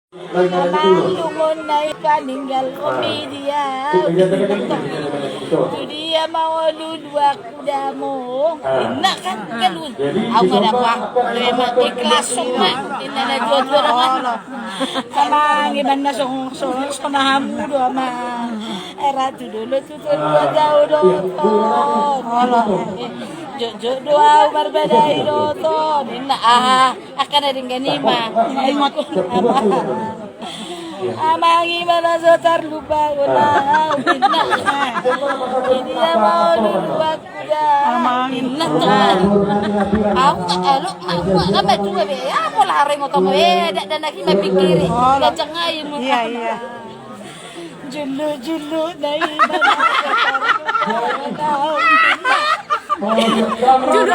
Abang lungon na ikaninggal komedia. Itu dia mau dua kuda mo. Enak kan galun. Aku nggak dapat. Memang ikhlas semua. Ini ada dua orang. Sama gimana sama hamu doa ma. Era tu dulu tu dua jauh doa. Doa berbeda itu. Ini akan ada ganima. Amangi mana sotar lupa guna minna ini dia mau lupa kuda minna aku nggak baju ya aku lari ngotong dan lagi pikir ya cengayin iya julu dari julu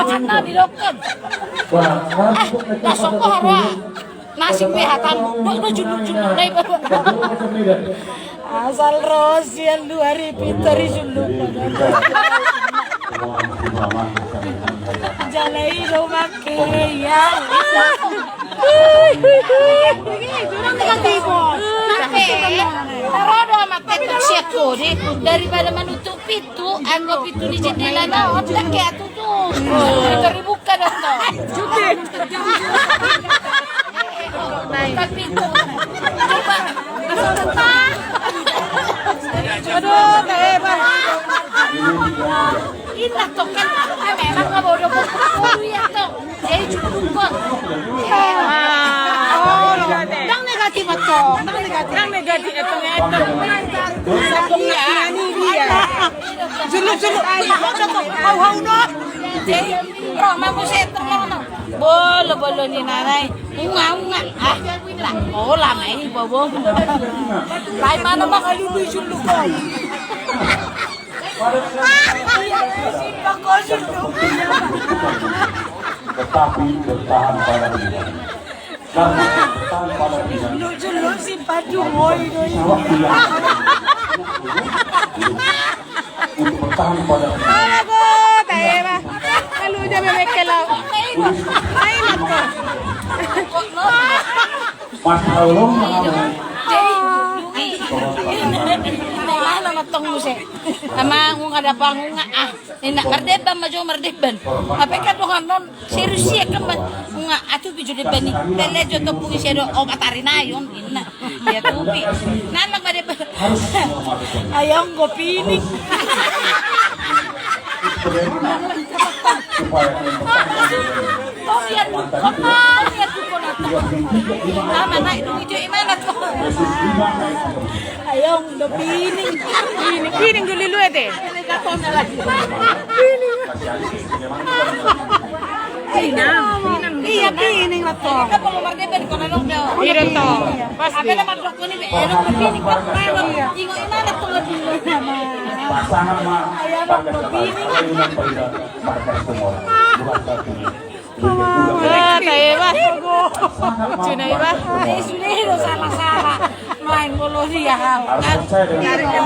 karena di dokter langsung ke hara nasi pehatan do julu dai asal rosian 2000 pitari julu jalai do make ya kurang negatibo tarodo amat petok siako daripada menutup pintu anggap pintu di jendela na otak kayak tutup terbuka dong buka pintu coba aduh hebat indah tuh kan memang nggak bodoh ya tuh jadi cukup kok nang negatif tuh nang negatif itu sabungnya dia juluk hau no jadi roh mau saya termono bolo ni nanay unga lah lama ini bobo lain mana makalulu juluk ko tetapi bertahan pada diri. Bertahan pada diri. Lu si padumoy Untuk bertahan pada diri. Ako, tayo ba? Kalu dyan may kelaw. Ay, nato. Mas Aulong mengalami. Mana matong mo siya? Ama nga dapat nga ina mardeban majo mardeban. Apa ka doon non serius siya ka nga ato bijo de bani. Tele jo to pungi siya do o katari na yon ina. Ya tubi. Nan mardeban. Ayong go pinik. Oh ya ko na to. Ama na ito imana to. Ayong do pining dulu lu ete. Iya pining lah to. Kita mau mardeban ko na long daw. Iro to. Pasti. Apa naman dok ko ni ero pining pa pero ingo imana to dulu nama. Pasangan mah Ayong do pining. Tayo ba? Cina ba? Sunero sama-sama main bola dia. Harus percaya dengan